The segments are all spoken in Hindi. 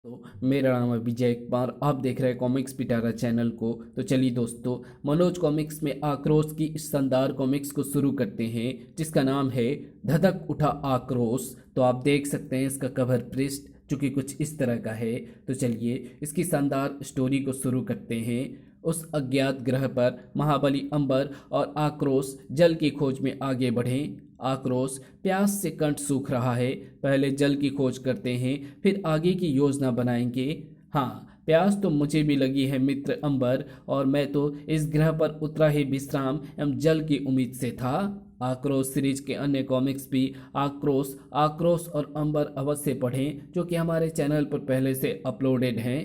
तो मेरा नाम है विजय कुमार। आप देख रहे हैं कॉमिक्स पिटारा चैनल को। तो चलिए दोस्तों, मनोज कॉमिक्स में आक्रोश की इस शानदार कॉमिक्स को शुरू करते हैं, जिसका नाम है धधक उठा आक्रोश। तो आप देख सकते हैं इसका कवर पृष्ठ जो कि कुछ इस तरह का है। तो चलिए इसकी शानदार स्टोरी को शुरू करते हैं। उस अज्ञात ग्रह पर महाबली अंबर और आक्रोश जल की खोज में आगे बढ़ें। आक्रोश प्यास से कंठ सूख रहा है। पहले जल की खोज करते हैं, फिर आगे की योजना बनाएंगे। हाँ, प्यास तो मुझे भी लगी है मित्र अंबर, और मैं तो इस ग्रह पर उतरा ही विश्राम एवं जल की उम्मीद से था। आक्रोश सीरीज के अन्य कॉमिक्स भी आक्रोश आक्रोश और अंबर अवश्य पढ़ें, जो कि हमारे चैनल पर पहले से अपलोडेड हैं।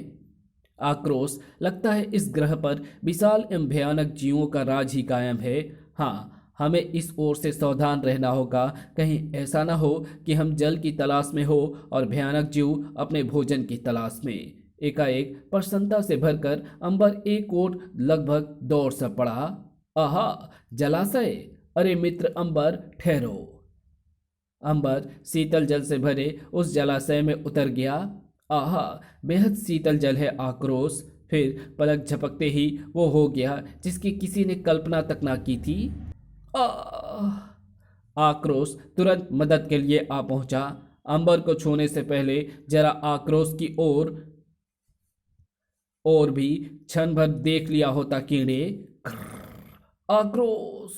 आक्रोश लगता है इस ग्रह पर विशाल एवं भयानक जीवों का राज ही कायम है। हाँ, हमें इस ओर से सावधान रहना होगा, कहीं ऐसा ना हो कि हम जल की तलाश में हो और भयानक जीव अपने भोजन की तलाश में। एकाएक प्रसन्नता से भरकर अंबर एक ओर लगभग दौड़ सा पड़ा। आहा, जलाशय! अरे मित्र अंबर, ठहरो। अंबर शीतल जल से भरे उस जलाशय में उतर गया। आहा, बेहद शीतल जल है आक्रोश। फिर पलक झपकते ही वो हो गया जिसकी किसी ने कल्पना तक ना की थी। आह! आक्रोश तुरंत मदद के लिए आ पहुंचा। अंबर को छूने से पहले जरा आक्रोश की ओर भी क्षण भर देख लिया होता कीड़े। आक्रोश!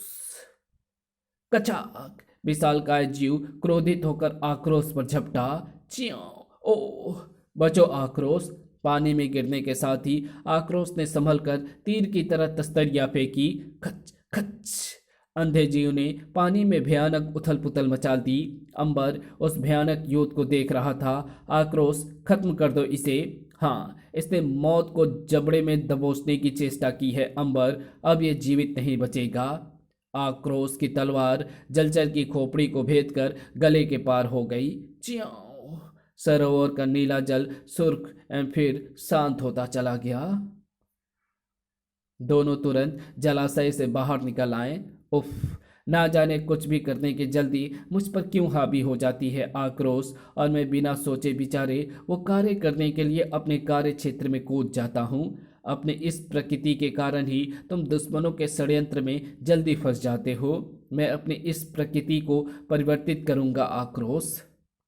कचाक! विशालकाय जीव क्रोधित होकर आक्रोश पर झपटा। च्यों! ओह! बचो आक्रोश! पानी में गिरने के साथ ही आक्रोश ने संभल कर तीर की तरह तस्तरियां फेंकी। खच खच! अंधे जीव ने पानी में भयानक उथल पुथल मचा दी। अंबर उस भयानक युद्ध को देख रहा था। आक्रोश, खत्म कर दो इसे। हाँ, इसने मौत को जबड़े में दबोचने की चेष्टा की है अंबर, अब ये जीवित नहीं बचेगा। आक्रोश की तलवार जलचर की खोपड़ी को भेद कर गले के पार हो गई। च्यों! सरोवर का नीला जल सुर्ख एवं फिर शांत होता चला गया। दोनों तुरंत जलाशय से बाहर निकल आए। उफ! ना जाने कुछ भी करने की जल्दी मुझ पर क्यों हावी हो जाती है आक्रोश, और मैं बिना सोचे विचारे वो कार्य करने के लिए अपने कार्य क्षेत्र में कूद जाता हूँ। अपने इस प्रकृति के कारण ही तुम दुश्मनों के षड्यंत्र में जल्दी फंस जाते हो। मैं अपनी इस प्रकृति को परिवर्तित करूंगा आक्रोश।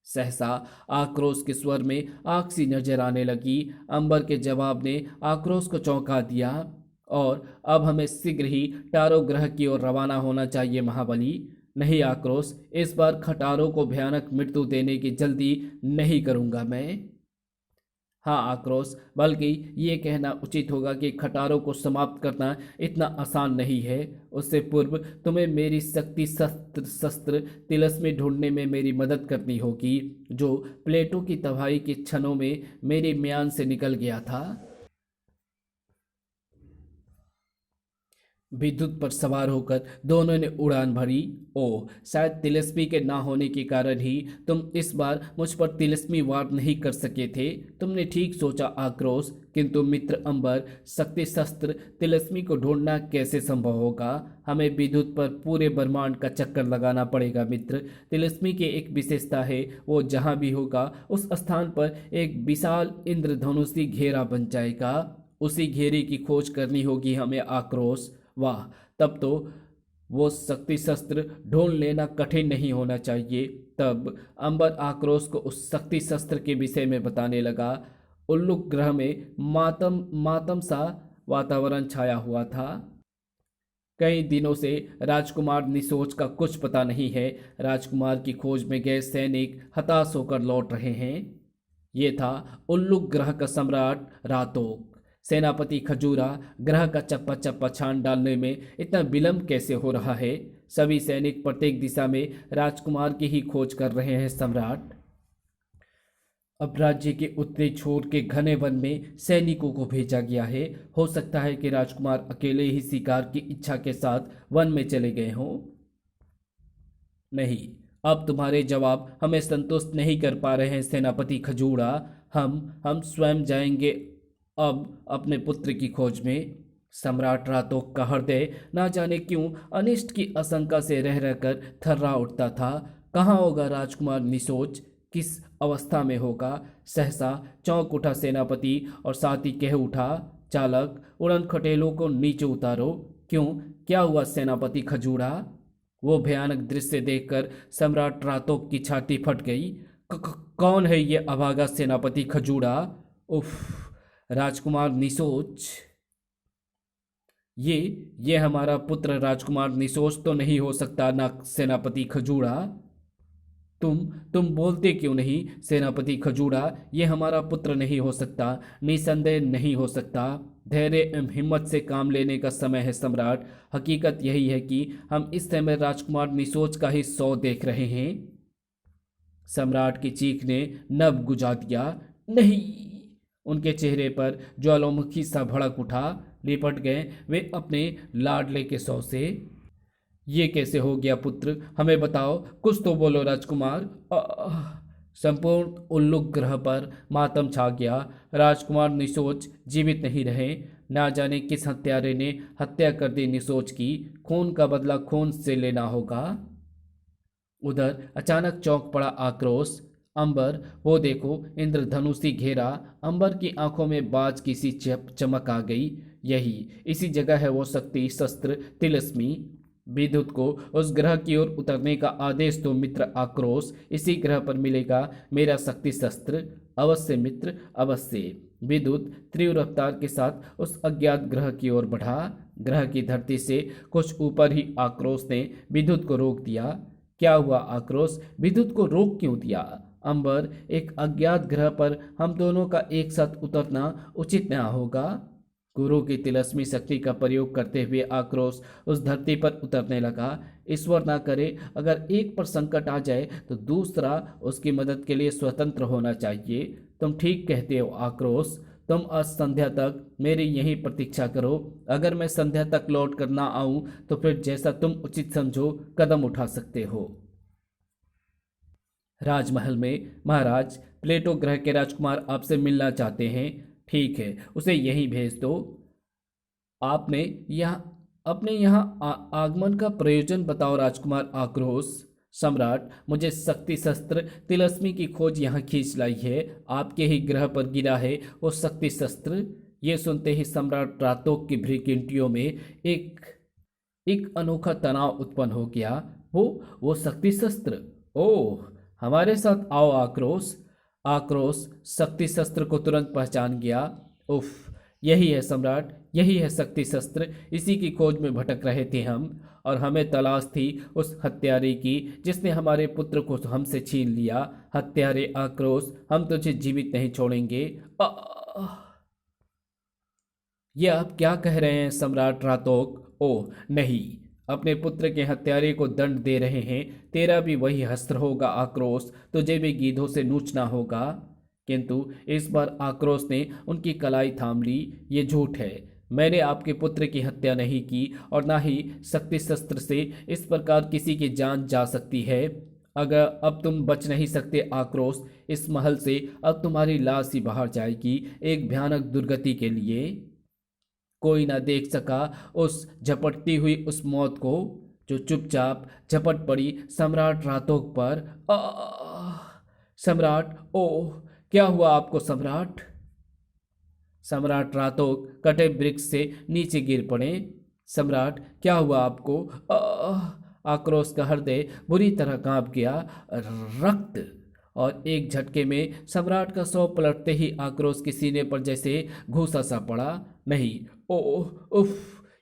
सहसा आक्रोश के स्वर में आग सी नजर आने लगी। अंबर के जवाब ने आक्रोश को चौंका दिया। और अब हमें शीघ्र ही टारो ग्रह की ओर रवाना होना चाहिए महाबली। नहीं आक्रोश, इस बार खटारों को भयानक मृत्यु देने की जल्दी नहीं करूंगा मैं। हाँ आक्रोश, बल्कि ये कहना उचित होगा कि खटारों को समाप्त करना इतना आसान नहीं है। उससे पूर्व तुम्हें मेरी शक्ति शस्त्र शस्त्र तिलस्मी ढूंढने में मेरी मदद करनी होगी, जो प्लेटो की तबाही के क्षणों में मेरे म्यान से निकल गया था। विद्युत पर सवार होकर दोनों ने उड़ान भरी। ओह, शायद तिलिस्मी के ना होने के कारण ही तुम इस बार मुझ पर तिलिस्मी वार नहीं कर सके थे। तुमने ठीक सोचा आक्रोश, किंतु मित्र अंबर, शक्ति शस्त्र तिलिस्मी को ढूंढना कैसे संभव होगा? हमें विद्युत पर पूरे ब्रह्मांड का चक्कर लगाना पड़ेगा मित्र। तिलिस्मी की एक विशेषता है, वो जहाँ भी होगा उस स्थान पर एक विशाल इंद्रधनुषी घेरा बन जाएगा। उसी घेरे की खोज करनी होगी हमें आक्रोश। वाह, तब तो वो शक्ति शस्त्र ढूंढ लेना कठिन नहीं होना चाहिए। तब अंबर आक्रोश को उस शक्ति शस्त्र के विषय में बताने लगा। उल्लुक ग्रह में मातम मातम सा वातावरण छाया हुआ था। कई दिनों से राजकुमार निशोच का कुछ पता नहीं है। राजकुमार की खोज में गए सैनिक हताश होकर लौट रहे हैं। ये था उल्लुक ग्रह का सम्राट रातोक। सेनापति खजूरा, ग्रह का चप्पा चप्पा छान डालने में इतना विलंब कैसे हो रहा है? सभी सैनिक प्रत्येक दिशा में राजकुमार की ही खोज कर रहे हैं सम्राट। अब राज्य के उत्तरी छोर के घने वन में सैनिकों को भेजा गया है। हो सकता है कि राजकुमार अकेले ही शिकार की इच्छा के साथ वन में चले गए हों। नहीं, अब तुम्हारे जवाब हमें संतुष्ट नहीं कर पा रहे हैं सेनापति खजूरा। हम स्वयं जाएंगे अब अपने पुत्र की खोज में। सम्राट रातोक का हृदय ना जाने क्यों अनिष्ट की आशंका से रह रहकर थर्रा उठता था। कहाँ होगा राजकुमार निशोच? किस अवस्था में होगा। सहसा चौंक उठा सेनापति और साथ ही कह उठा, चालक उड़न खटेलों को नीचे उतारो। क्यों, क्या हुआ सेनापति खजूरा? वो भयानक दृश्य देखकर सम्राट रातोक की छाती फट गई। कौन है ये अभागा सेनापति खजूरा? उफ, राजकुमार निशोच। ये हमारा पुत्र राजकुमार निशोच तो नहीं हो सकता ना सेनापति खजूरा? तुम बोलते क्यों नहीं सेनापति खजूरा? ये हमारा पुत्र नहीं हो सकता, निसंदेह नहीं हो सकता। धैर्य एवं हिम्मत से काम लेने का समय है सम्राट। हकीकत यही है कि हम इस समय राजकुमार निशोच का ही सौ देख रहे हैं। सम्राट की चीख ने नभ गुजा दिया। नहीं! उनके चेहरे पर ज्वालामुखी सा भड़क उठा। लिपट गए वे अपने लाडले के सौ से। ये कैसे हो गया पुत्र, हमें बताओ, कुछ तो बोलो राजकुमार। संपूर्ण उल्लुक ग्रह पर मातम छा गया। राजकुमार निशोच जीवित नहीं रहे। ना जाने किस हत्यारे ने हत्या कर दी निशोच की। खून का बदला खून से लेना होगा। उधर अचानक चौंक पड़ा आक्रोश। अंबर, वो देखो, इंद्रधनुषी घेरा। अंबर की आंखों में बाज की सी चमक आ गई। इसी जगह है वो शक्ति शस्त्र तिलस्मी। विद्युत को उस ग्रह की ओर उतरने का आदेश दो मित्र आक्रोश। इसी ग्रह पर मिलेगा मेरा शक्ति शस्त्र। अवश्य मित्र, अवश्य। विद्युत तीव्र रफ्तार के साथ उस अज्ञात ग्रह की ओर बढ़ा। ग्रह की धरती से कुछ ऊपर ही आक्रोश ने विद्युत को रोक दिया। क्या हुआ आक्रोश, विद्युत को रोक क्यों दिया? अंबर, एक अज्ञात ग्रह पर हम दोनों का एक साथ उतरना उचित न होगा। गुरु की तिलस्मी शक्ति का प्रयोग करते हुए आक्रोश उस धरती पर उतरने लगा। ईश्वर ना करे, अगर एक पर संकट आ जाए तो दूसरा उसकी मदद के लिए स्वतंत्र होना चाहिए। तुम ठीक कहते हो आक्रोश। तुम आज संध्या तक मेरी यहीं प्रतीक्षा करो। अगर मैं संध्या तक लौट कर ना आऊं तो फिर जैसा तुम उचित समझो कदम उठा सकते हो। राजमहल में, महाराज, प्लेटो ग्रह के राजकुमार आपसे मिलना चाहते हैं। ठीक है, उसे यहीं भेज दो। आपने अपने यहाँ आगमन का प्रयोजन बताओ राजकुमार आक्रोश। सम्राट, मुझे शक्ति शस्त्र तिलस्मी की खोज यहाँ खींच लाई है। आपके ही ग्रह पर गिरा है वो शक्ति शस्त्र। ये सुनते ही सम्राट रातोक की भ्रीकिंटियों में एक एक अनोखा तनाव उत्पन्न हो गया। वो शक्ति शस्त्र! ओह, हमारे साथ आओ आक्रोश। आक्रोश शक्ति शस्त्र को तुरंत पहचान गया। उफ, यही है सम्राट, यही है शक्ति शस्त्र। इसी की खोज में भटक रहे थे हम, और हमें तलाश थी उस हत्यारे की जिसने हमारे पुत्र को हमसे छीन लिया। हत्यारे आक्रोश, हम तुझे जीवित नहीं छोड़ेंगे। ये आप क्या कह रहे हैं सम्राट रातोक? ओह नहीं, अपने पुत्र के हत्यारे को दंड दे रहे हैं। तेरा भी वही अस्त्र होगा आक्रोश, तुझे भी गीधों से नूचना होगा। किंतु इस बार आक्रोश ने उनकी कलाई थाम ली। ये झूठ है, मैंने आपके पुत्र की हत्या नहीं की, और ना ही शक्ति शस्त्र से इस प्रकार किसी की जान जा सकती है। अगर अब तुम बच नहीं सकते आक्रोश, इस महल से अब तुम्हारी लाश ही बाहर जाएगी, एक भयानक दुर्गति के लिए। कोई ना देख सका उस झपटती हुई उस मौत को जो चुपचाप झपट पड़ी सम्राट रातोक पर। सम्राट, ओह, क्या हुआ आपको सम्राट? सम्राट रातोक कटे वृक्ष से नीचे गिर पड़े। सम्राट, क्या हुआ आपको? आक्रोश का हृदय बुरी तरह कांप गया। रक्त! और एक झटके में सम्राट का सौ पलटते ही आक्रोश के सीने पर जैसे घूसा सा पड़ा। नहीं, ओह, उफ,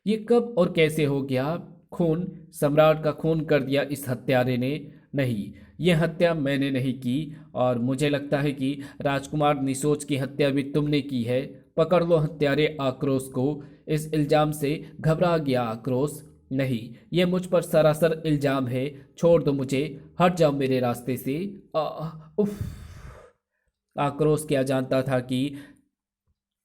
ये कब और कैसे हो गया? खून, सम्राट का खून कर दिया इस हत्यारे ने। नहीं, यह हत्या मैंने नहीं की, और मुझे लगता है कि राजकुमार निशोच की हत्या भी तुमने की है। पकड़ लो हत्यारे आक्रोश को। इस इल्जाम से घबरा गया आक्रोश। नहीं, यह मुझ पर सरासर इल्जाम है। छोड़ दो मुझे, हट जाओ मेरे रास्ते से। उफ! आक्रोश क्या जानता था कि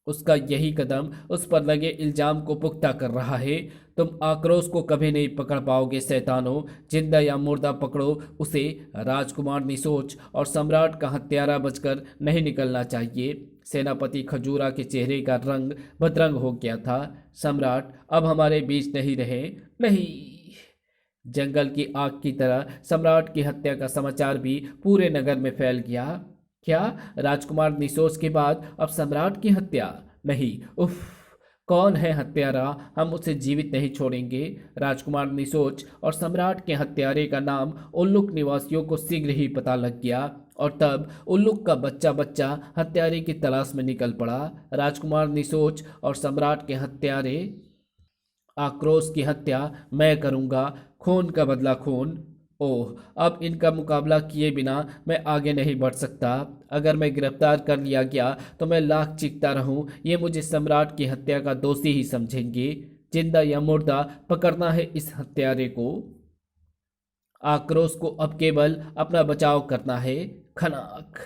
उसका यही कदम उस पर लगे इल्जाम को पुख्ता कर रहा है। तुम आक्रोश को कभी नहीं पकड़ पाओगे शैतानों। जिंदा या मुर्दा पकड़ो उसे। राजकुमार निशोच और सम्राट का हत्यारा बचकर नहीं निकलना चाहिए। सेनापति खजूरा के चेहरे का रंग बदरंग हो गया था। सम्राट अब हमारे बीच नहीं रहे। नहीं! जंगल की आग की तरह सम्राट की हत्या का समाचार भी पूरे नगर में फैल गया। क्या? राजकुमार निशोच के बाद अब सम्राट की हत्या? नहीं, उफ, कौन है हत्यारा? हम उसे जीवित नहीं छोड़ेंगे। राजकुमार निशोच और सम्राट के हत्यारे का नाम उल्लुक निवासियों को शीघ्र ही पता लग गया और तब उल्लुक का बच्चा बच्चा हत्यारे की तलाश में निकल पड़ा। राजकुमार निशोच और सम्राट के हत्यारे आक्रोश की हत्या मैं करूंगा, खून का बदला खून। ओह, अब इनका मुकाबला किए बिना मैं आगे नहीं बढ़ सकता। अगर मैं गिरफ्तार कर लिया गया तो मैं लाख चीखता रहूं, ये मुझे सम्राट की हत्या का दोषी ही समझेंगे। जिंदा या मुर्दा पकड़ना है इस हत्यारे को। आक्रोश को अब केवल अपना बचाव करना है। खनाक,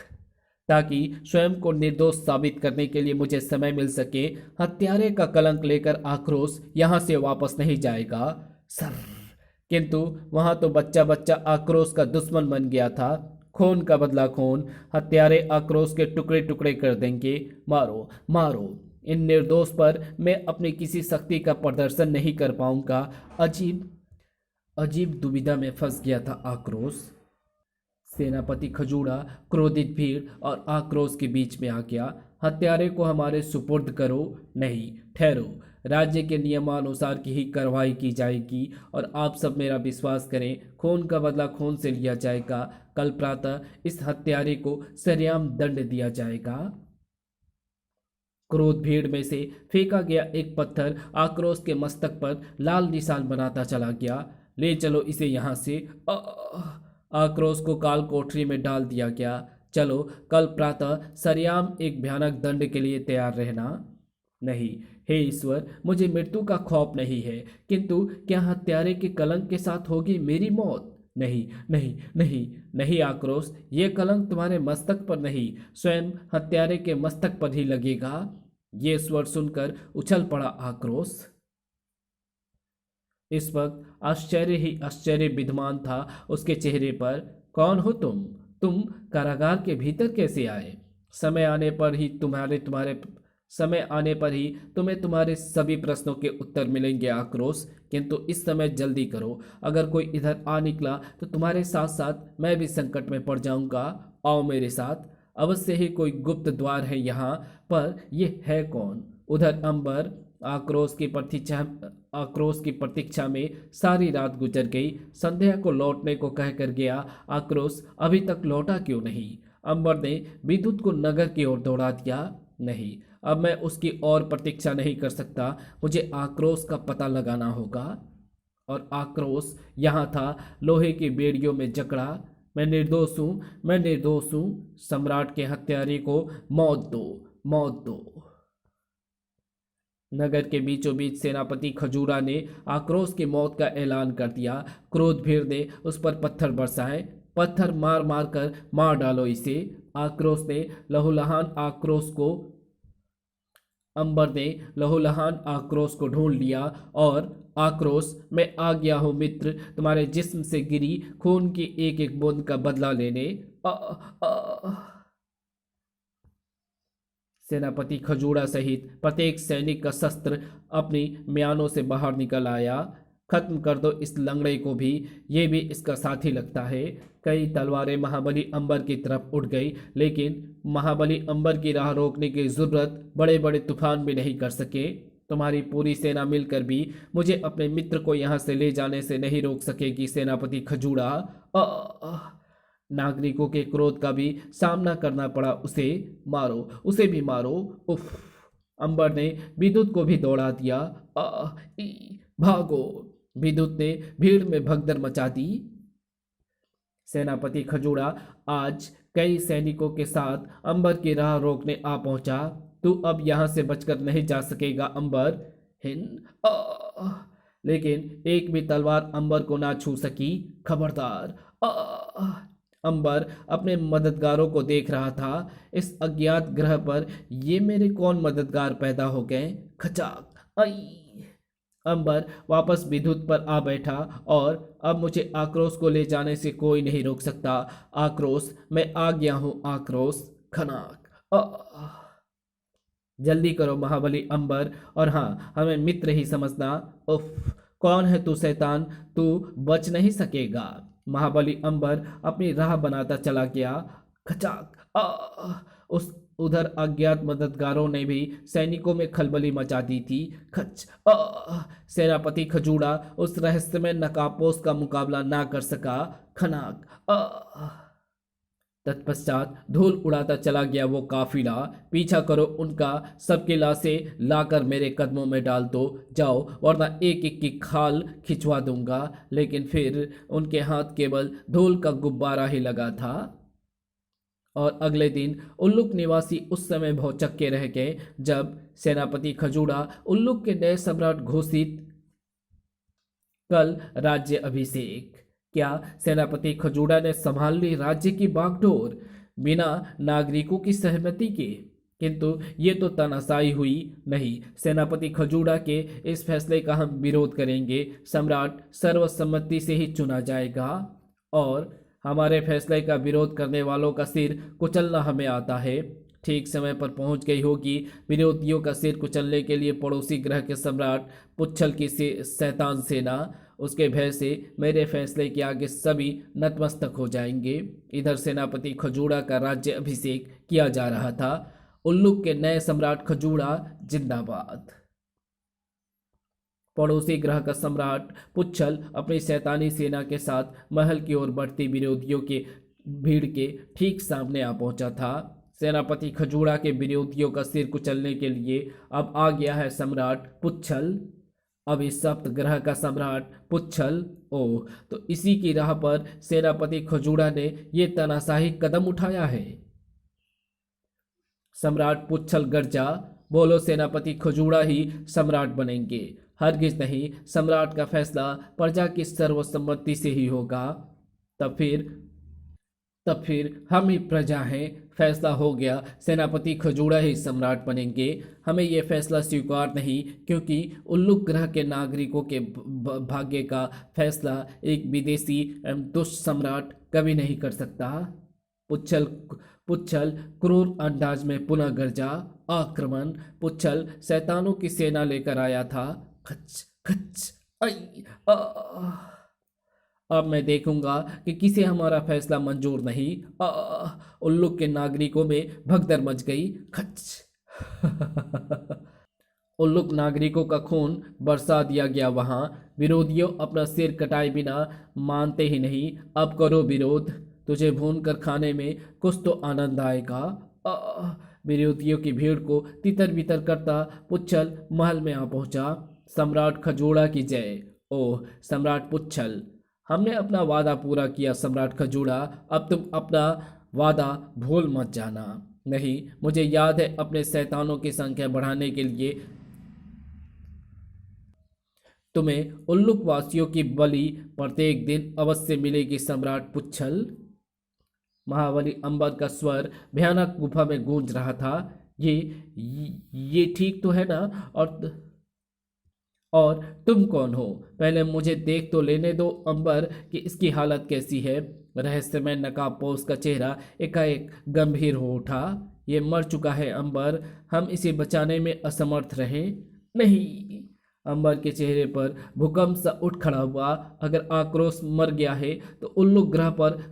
ताकि स्वयं को निर्दोष साबित करने के लिए मुझे समय मिल सके। हत्यारे का कलंक लेकर आक्रोश यहां से वापस नहीं जाएगा। सर, किंतु वहां तो बच्चा बच्चा आक्रोश का दुश्मन बन गया था। खून का बदला खून। हत्यारे आक्रोश के टुकड़े टुकड़े कर देंगे। मारो मारो, इन निर्दोष पर मैं अपनी किसी शक्ति का प्रदर्शन नहीं कर पाऊंगा। अजीब अजीब दुविधा में फंस गया था आक्रोश। सेनापति खजूरा क्रोधित भीड़ और आक्रोश के बीच में आ गया। हत्यारे को हमारे सुपुर्द करो। नहीं, ठहरो। राज्य के नियमानुसार की ही कार्रवाई की जाएगी और आप सब मेरा विश्वास करें, खून का बदला खून से लिया जाएगा। कल प्रातः इस हत्यारे को सरेआम दंड दिया जाएगा। क्रोध भीड़ में से फेंका गया एक पत्थर आक्रोश के मस्तक पर लाल निशान बनाता चला गया। ले चलो इसे यहाँ से। आक्रोश को काल कोठरी में डाल दिया गया। चलो, कल प्रातः सरेआम एक भयानक दंड के लिए तैयार रहना। नहीं, हे ईश्वर, मुझे मृत्यु का खौफ नहीं है, किंतु क्या हत्यारे के कलंक के साथ होगी मेरी मौत? नहीं नहीं नहीं नहीं आक्रोश, ये कलंक तुम्हारे मस्तक पर नहीं, स्वयं हत्यारे के मस्तक पर ही लगेगा। ये स्वर सुनकर उछल पड़ा आक्रोश। इस वक्त आश्चर्य ही आश्चर्य विद्यमान था उसके चेहरे पर। कौन हो तुम कारागार के भीतर कैसे आए? समय आने पर ही तुम्हें तुम्हारे सभी प्रश्नों के उत्तर मिलेंगे आक्रोश, किंतु इस समय जल्दी करो। अगर कोई इधर आ निकला तो तुम्हारे साथ साथ मैं भी संकट में पड़ जाऊंगा। आओ मेरे साथ। अवश्य ही कोई गुप्त द्वार है यहाँ, पर यह है कौन? उधर अंबर। आक्रोश की प्रतीक्षा में सारी रात गुजर गई। संध्या को लौटने को कहकर गया। आक्रोश अभी तक लौटा क्यों नहीं? अंबर ने विद्युत को नगर की ओर दौड़ा दिया। नहीं, अब मैं उसकी और प्रतीक्षा नहीं कर सकता। मुझे आक्रोश का पता लगाना होगा। और आक्रोश यहाँ था, लोहे की बेड़ियों में जकड़ा। मैं निर्दोष हूँ, मैं निर्दोष हूँ। सम्राट के हत्यारे को मौत दो, मौत दो। नगर के बीचों बीच सेनापति खजूरा ने आक्रोश की मौत का ऐलान कर दिया। क्रोध भीड़ ने उस पर पत्थर बरसाए। पत्थर मार मार कर मार डालो इसे। आक्रोश ने लहूलुहान आक्रोश को अंबर ने लहूलुहान आक्रोश को ढूंढ लिया और आक्रोश, मैं आ गया हूं मित्र, तुम्हारे जिस्म से गिरी खून की एक एक बूंद का बदला लेने। आ, आ, सेनापति खजूरा सहित प्रत्येक सैनिक का शस्त्र अपनी म्यानों से बाहर निकल आया। खत्म कर दो इस लंगड़े को भी, ये भी इसका साथी लगता है। कई तलवारें महाबली अंबर की तरफ उठ गई, लेकिन महाबली अंबर की राह रोकने की जरूरत बड़े बड़े तूफान भी नहीं कर सके। तुम्हारी पूरी सेना मिलकर भी मुझे अपने मित्र को यहाँ से ले जाने से नहीं रोक सकेगी सेनापति खजूरा। नागरिकों के क्रोध का भी सामना करना पड़ा उसे। मारो, उसे भी मारो। उफ, अंबर ने विद्युत को भी दौड़ा दिया। भागो। विद्युत ने भीड़ में भगदड़ मचा दी। सेनापति खजूरा आज कई सैनिकों के साथ अंबर की राह रोकने आ पहुंचा। तू अब यहां से बचकर नहीं जा सकेगा अंबर। लेकिन एक भी तलवार अंबर को ना छू सकी। खबरदार। अंबर अपने मददगारों को देख रहा था। इस अज्ञात ग्रह पर ये मेरे कौन मददगार पैदा हो गए? खचाक। आई। अंबर वापस विद्युत पर आ बैठा और अब मुझे आक्रोश को ले जाने से कोई नहीं रोक सकता। आक्रोश, मैं आ गया हूं आक्रोश। खनाक। जल्दी करो महाबली अंबर, और हाँ, हमें मित्र ही समझना। उफ, कौन है तू शैतान, तू बच नहीं सकेगा। महाबली अंबर अपनी राह बनाता चला गया। खचाक उस उधर अज्ञात मददगारों ने भी सैनिकों में खलबली मचा दी थी। खच सेनापति खजूड़ा उस रहस्यमय नकाबपोश का मुकाबला ना कर सका। खनाक तत्पश्चात धूल उड़ाता चला गया वो काफिला। पीछा करो उनका, सबकी लाशें लाकर मेरे कदमों में डाल दो, जाओ, वरना एक एक की खाल खिंचवा दूंगा। लेकिन फिर उनके हाथ केवल धूल का गुब्बारा ही लगा था। और अगले दिन उल्लुक निवासी उस समय भौचक्के रह गए जब सेनापति खजूड़ा उल्लुक के नए सम्राट घोषित। कल राज्य अभिषेक। क्या सेनापति खजूड़ा ने संभाल ली राज्य की बागडोर बिना नागरिकों की सहमति के? किंतु ये तो तानाशाही हुई। नहीं, सेनापति खजूड़ा के इस फैसले का हम विरोध करेंगे। सम्राट सर्वसम्मति से ही चुना जाएगा और हमारे फैसले का विरोध करने वालों का सिर कुचलना हमें आता है। ठीक समय पर पहुंच गई होगी। विरोधियों का सिर कुचलने के लिए पड़ोसी ग्रह के सम्राट पुच्छल की शैतान सेना। उसके भय से मेरे फैसले के आगे सभी नतमस्तक हो जाएंगे। इधर सेनापति खजूड़ा का राज्य अभिषेक किया जा रहा था। उल्लुक के नए सम्राट खजूड़ा जिंदाबाद। पड़ोसी ग्रह का सम्राट पुच्छल अपनी शैतानी सेना के साथ महल की ओर बढ़ती विरोधियों के भीड़ के ठीक सामने आ पहुंचा था। सेनापति खजूड़ा के विरोधियों का सिर कुचलने के लिए अब आ गया है सम्राट पुच्छल। अब इस सप्त ग्रह का सम्राट पुच्छल। ओह, तो इसी की राह पर सेनापति खजूड़ा ने ये तानाशाही कदम उठाया है। सम्राट पुच्छल गर्जा। बोलो, सेनापति खजूड़ा ही सम्राट बनेंगे? हरगिज नहीं, सम्राट का फैसला प्रजा की सर्वसम्मति से ही होगा। तब फिर हम ही प्रजा हैं। फैसला हो गया, सेनापति खजूड़ा ही सम्राट बनेंगे। हमें यह फैसला स्वीकार नहीं, क्योंकि उल्लुक ग्रह के नागरिकों के भाग्य का फैसला एक विदेशी एवं दुष्ट सम्राट कभी नहीं कर सकता। पुच्छल क्रूर अंदाज में पुनः गरजा। आक्रमण। पुच्छल शैतानों की सेना लेकर आया था। खच खच आई अब मैं देखूंगा कि किसे हमारा फैसला मंजूर नहीं। उल्लुक के नागरिकों में भगदड़ मच गई। खच उल्लुक नागरिकों का खून बरसा दिया गया। वहां विरोधियों अपना सिर कटाए बिना मानते ही नहीं। अब करो विरोध, तुझे भून कर खाने में कुछ तो आनंद आएगा। विरोधियों की भीड़ को तितर बितर करता पुच्छल महल में आ पहुंचा। सम्राट खजूड़ा की जय। ओह सम्राट पुच्छल, हमने अपना वादा पूरा किया। सम्राट खजूड़ा, अब तुम अपना वादा भूल मत जाना। नहीं, मुझे याद है अपने शैतानों की संख्या बढ़ाने के लिए तुम्हें उल्लुक वासियों की बलि प्रत्येक दिन अवश्य मिलेगी। सम्राट पुच्छल। महाबली अंबर का स्वर भयानक गुफा में गूंज रहा था। ये ठीक तो है ना? और तुम कौन हो? पहले मुझे देख तो लेने दो अंबर कि इसकी हालत कैसी है। रहस्यमय नकाबपोश का चेहरा एकाएक गंभीर हो उठा। ये मर चुका है अंबर, हम इसे बचाने में असमर्थ रहे। नहीं, अंबर के चेहरे पर भूकंप सा उठ खड़ा हुआ। अगर आक्रोश मर गया है तो उल्लुक ग्रह पर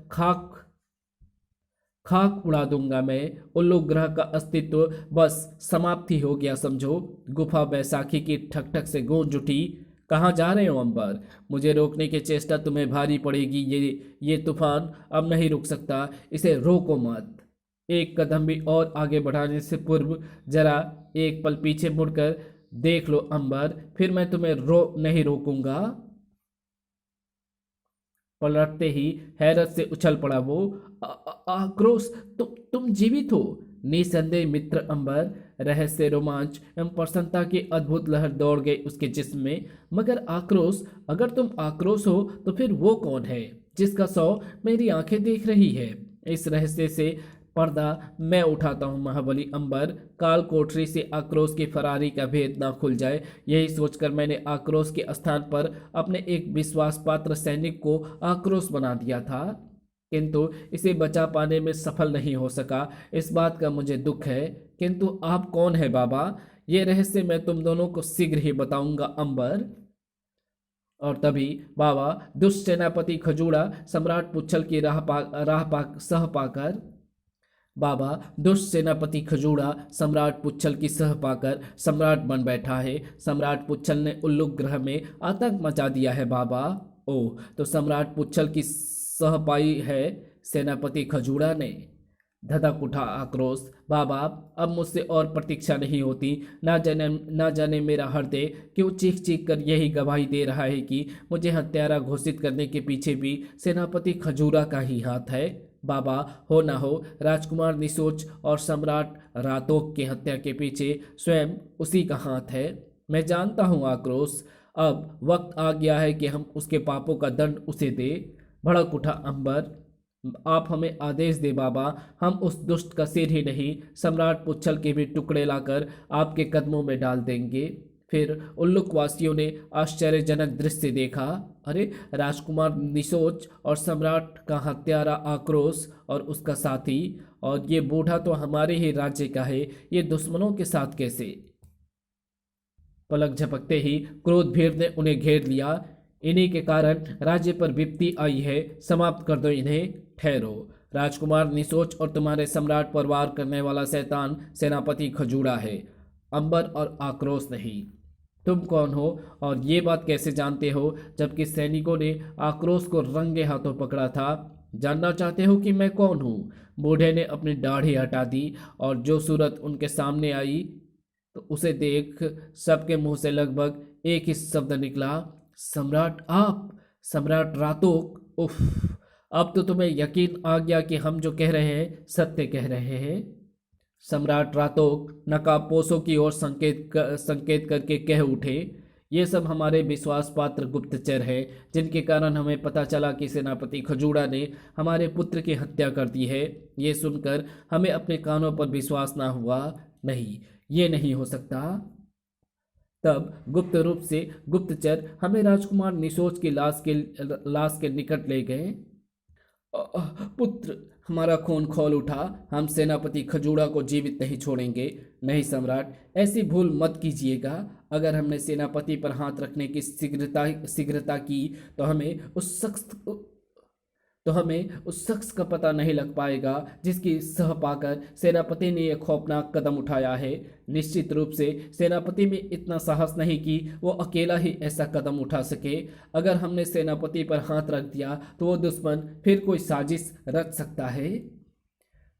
खाक उड़ा दूंगा मैं। उल्लुक ग्रह का अस्तित्व बस समाप्ति हो गया समझो। गुफा बैसाखी की ठक ठक से गूंज उठी। कहाँ जा रहे हो अंबर? मुझे रोकने की चेष्टा तुम्हें भारी पड़ेगी। ये तूफान अब नहीं रुक सकता, इसे रोको मत। एक कदम भी और आगे बढ़ाने से पूर्व जरा एक पल पीछे मुड़कर देख लो अंबर, फिर मैं तुम्हें नहीं रोकूंगा। पलटते ही हैरत से उछल पड़ा वो। आक्रोश, तुम जीवित हो? निसंदेह मित्र अंबर। रहस्य, रोमांच एवं प्रसन्नता की अद्भुत लहर दौड़ गई उसके जिस्म में। मगर आक्रोश, अगर तुम आक्रोश हो तो फिर वो कौन है जिसका सौ मेरी आंखें देख रही है? इस रहस्य से पर्दा मैं उठाता हूँ महाबली अंबर। काल कोठरी से आक्रोश की फरारी का भेद ना खुल जाए, यही सोचकर मैंने आक्रोश के स्थान पर अपने एक विश्वास पात्र सैनिक को आक्रोश बना दिया था, किंतु इसे बचा पाने में सफल नहीं हो सका। इस बात का मुझे दुख है। किंतु आप कौन है बाबा? ये रहस्य मैं तुम दोनों को शीघ्र ही बताऊंगा अंबर। और तभी बाबा दुष्ट सेनापति खजूड़ा सम्राट पुच्छल की सह पाकर बाबा दुष्ट सेनापति खजूड़ा सम्राट पुच्छल की सह पाकर सम्राट बन बैठा है। सम्राट पुच्छल ने उल्लुक ग्रह में आतंक मचा दिया है बाबा। ओह, तो सम्राट पुच्छल की सह पाई है सेनापति खजूड़ा ने। धधक उठा आक्रोश। बाबा, अब मुझसे और प्रतीक्षा नहीं होती। ना जाने मेरा हृदय क्यों चीख चीख कर यही गवाही दे रहा है कि मुझे हत्यारा घोषित करने के पीछे भी सेनापति खजूरा का ही हाथ है। बाबा, हो ना हो राजकुमार निशोच और सम्राट रातोक की हत्या के पीछे स्वयं उसी का हाथ है। मैं जानता हूँ आक्रोश, अब वक्त आ गया है कि हम उसके पापों का दंड उसे दे। भड़क उठा अंबर। आप हमें आदेश दे बाबा, हम उस दुष्ट का सिर ही नहीं सम्राट पुच्छल के भी टुकड़े लाकर आपके कदमों में डाल देंगे। फिर उल्लुक वासियों ने आश्चर्यजनक दृश्य देखा। अरे, राजकुमार निशोच और सम्राट का हत्यारा आक्रोश और उसका साथी, और ये बूढ़ा तो हमारे ही राज्य का है, ये दुश्मनों के साथ कैसे? पलक झपकते ही क्रोध भीड़ ने उन्हें घेर लिया। इन्हीं के कारण राज्य पर विपत्ति आई है, समाप्त कर दो इन्हें। ठहरो, राजकुमार निशोच और तुम्हारे सम्राट पर वार करने वाला शैतान सेनापति खजूड़ा है, अंबर और आक्रोश नहीं। तुम कौन हो और ये बात कैसे जानते हो, जबकि सैनिकों ने आक्रोश को रंगे हाथों पकड़ा था? जानना चाहते हो कि मैं कौन हूँ? बूढ़े ने अपनी दाढ़ी हटा दी और जो सूरत उनके सामने आई तो उसे देख सबके मुंह से लगभग एक ही शब्द निकला, सम्राट आप, सम्राट रातोक। उफ, अब तो तुम्हें यकीन आ गया कि हम जो कह रहे हैं सत्य कह रहे हैं। सम्राट रातोक नकाबपोशों की ओर संकेत करके कह उठे, ये सब हमारे विश्वास पात्र गुप्तचर हैं, जिनके कारण हमें पता चला कि सेनापति खजूड़ा ने हमारे पुत्र की हत्या कर दी है। ये सुनकर हमें अपने कानों पर विश्वास ना हुआ। नहीं, ये नहीं हो सकता। तब गुप्त रूप से गुप्तचर हमें राजकुमार निशोच की लाश के निकट ले गए। पुत्र, हमारा खून खौल उठा। हम सेनापति खजूड़ा को जीवित नहीं छोड़ेंगे। नहीं सम्राट, ऐसी भूल मत कीजिएगा। अगर हमने सेनापति पर हाथ रखने की शीघ्रता की तो हमें उस शख्स का पता नहीं लग पाएगा जिसकी सह पाकर सेनापति ने यह खौफनाक कदम उठाया है। निश्चित रूप से सेनापति में इतना साहस नहीं कि वो अकेला ही ऐसा कदम उठा सके। अगर हमने सेनापति पर हाथ रख दिया तो वो दुश्मन फिर कोई साजिश रच सकता है।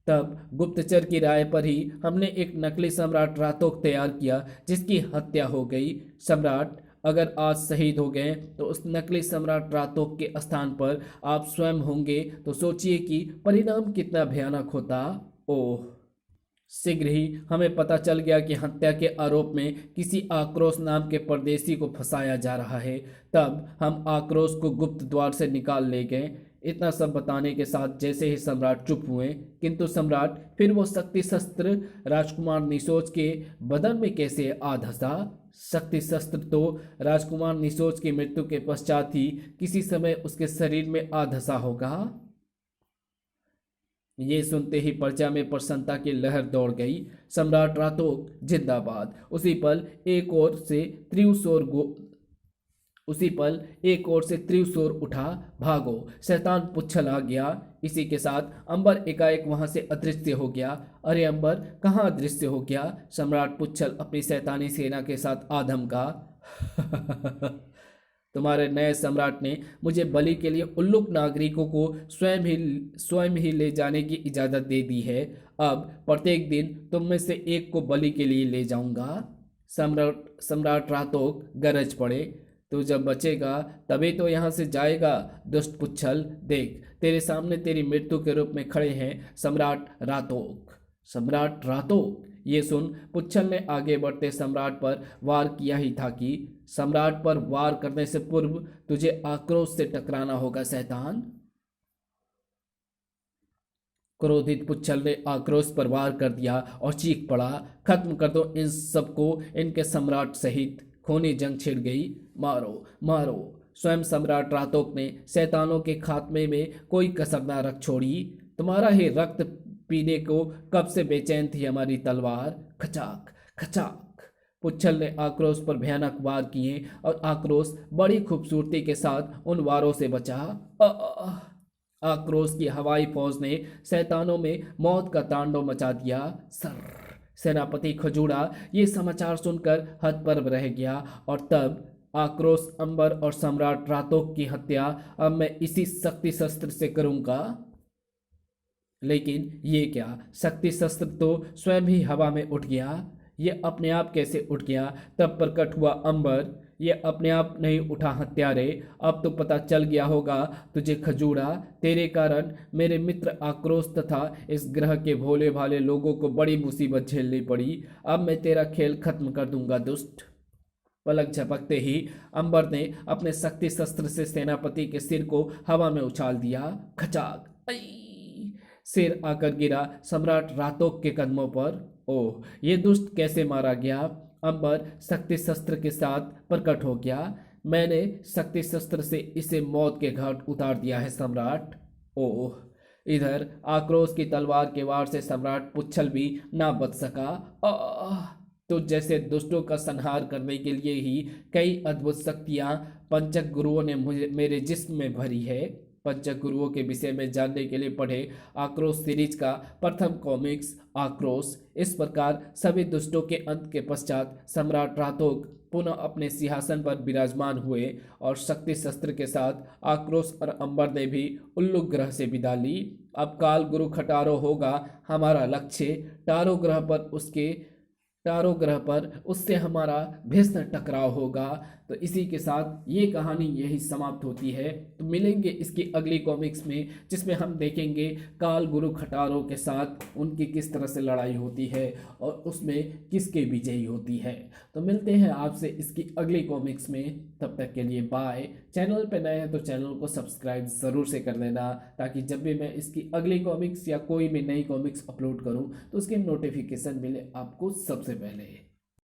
तब गुप्तचर की राय पर ही हमने एक नकली सम्राट रातोक तैयार किया, जिसकी हत्या हो गई। सम्राट अगर आज शहीद हो गए तो उस नकली सम्राट रातोक के स्थान पर आप स्वयं होंगे, तो सोचिए कि परिणाम कितना भयानक होता। ओह, शीघ्र ही हमें पता चल गया कि हत्या के आरोप में किसी आक्रोश नाम के परदेशी को फंसाया जा रहा है। तब हम आक्रोश को गुप्त द्वार से निकाल ले गए। इतना सब बताने के साथ जैसे ही सम्राट चुप हुए, किंतु सम्राट फिर वो शक्ति शस्त्र राजकुमार निशोच के बदन में कैसे आ धंसा? शक्ति शस्त्र तो राजकुमार निशोच की मृत्यु के पश्चात ही किसी समय उसके शरीर में आ धंसा होगा। ये सुनते ही प्रजा में प्रसन्नता की लहर दौड़ गई। सम्राट रातोक जिंदाबाद। उसी पल एक ओर से त्रिशूर उठा, भागो, शैतान पुच्छल आ गया। इसी के साथ अंबर एकाएक वहां से अदृश्य हो गया। अरे अंबर, कहाँ अदृश्य हो गया? सम्राट पुच्छल अपनी शैतानी सेना के साथ आधम का। तुम्हारे नए सम्राट ने मुझे बलि के लिए उल्लुक नागरिकों को स्वयं ही ले जाने की इजाजत दे दी है। अब प्रत्येक दिन तुम में से एक को बलि के लिए ले जाऊंगा। सम्राट रातोक गरज पड़े, तू जब बचेगा तभी तो यहाँ से जाएगा। दुष्ट पुच्छल, देख, तेरे सामने तेरी मृत्यु के रूप में खड़े हैं सम्राट रातोक। सम्राट रातोक, ये सुन पुच्छल ने आगे बढ़ते सम्राट पर वार किया ही था कि सम्राट पर वार करने से पूर्व तुझे आक्रोश से टकराना होगा शैतान। क्रोधित पुच्छल ने आक्रोश पर वार कर दिया और चीख पड़ा, खत्म कर दो इन सबको, इनके सम्राट सहित। खूनी जंग छिड़ गई। मारो मारो। स्वयं सम्राट रातोक ने शैतानों के खात्मे में कोई कसर न रख छोड़ी। तुम्हारा ही रक्त पीने को कब से बेचैन थी हमारी तलवार। खचाक खचाक। पुच्छल ने आक्रोश पर भयानक वार किए और आक्रोश बड़ी खूबसूरती के साथ उन वारों से बचा। आक्रोश की हवाई फौज ने शैतानों में मौत का तांडव मचा दिया। सर सेनापति खजूरा ये समाचार सुनकर हतप्रभ रह गया। और तब आक्रोश अंबर और सम्राट रातोक की हत्या अब मैं इसी शक्ति शस्त्र से करूंगा। लेकिन ये क्या, शक्ति शस्त्र तो स्वयं ही हवा में उठ गया। ये अपने आप कैसे उठ गया? तब प्रकट हुआ अंबर। ये अपने आप नहीं उठा हत्यारे, अब तो पता चल गया होगा तुझे खजूरा। तेरे कारण मेरे मित्र आक्रोश तथा इस ग्रह के भोले भाले लोगों को बड़ी मुसीबत झेलनी पड़ी। अब मैं तेरा खेल खत्म कर दूंगा दुष्ट। पलक झपकते ही अंबर ने अपने शक्ति शस्त्र से सेनापति के सिर को हवा में उछाल दिया। खचाक! सिर आकर गिरा सम्राट रातोक के कदमों पर। ओह, ये दुष्ट कैसे मारा गया? अंबर शक्ति शस्त्र के साथ प्रकट हो गया। मैंने शक्ति शस्त्र से इसे मौत के घाट उतार दिया है सम्राट। ओह! इधर आक्रोश की तलवार के वार से सम्राट पुच्छल भी ना बच सका। तो जैसे दुष्टों का संहार करने के लिए ही कई अद्भुत शक्तियां पंचक गुरुओं ने मुझे मेरे जिस्म में भरी है। पंचक गुरुओं के विषय में जानने के लिए पढ़े आक्रोश सीरीज का प्रथम कॉमिक्स आक्रोश। इस प्रकार सभी दुष्टों के अंत के पश्चात सम्राट रातोक पुनः अपने सिंहासन पर विराजमान हुए और शक्ति शस्त्र के साथ आक्रोश और अंबर ने भी उल्लू ग्रह से विदा ली। अब काल गुरु खटारो होगा हमारा लक्ष्य। टारो ग्रह पर उससे हमारा भीषण टकराव होगा। तो इसी के साथ ये कहानी यही समाप्त होती है। तो मिलेंगे इसकी अगली कॉमिक्स में, जिसमें हम देखेंगे काल गुरु खटारो के साथ उनकी किस तरह से लड़ाई होती है और उसमें किसके विजयी होती है। तो मिलते हैं आपसे इसकी अगली कॉमिक्स में। तब तक के लिए बाय। चैनल पे नए हैं तो चैनल को सब्सक्राइब ज़रूर से कर लेना, ताकि जब भी मैं इसकी अगली कॉमिक्स या कोई भी नई कॉमिक्स अपलोड करूँ तो उसकी नोटिफिकेशन मिले आपको सबसे पहले।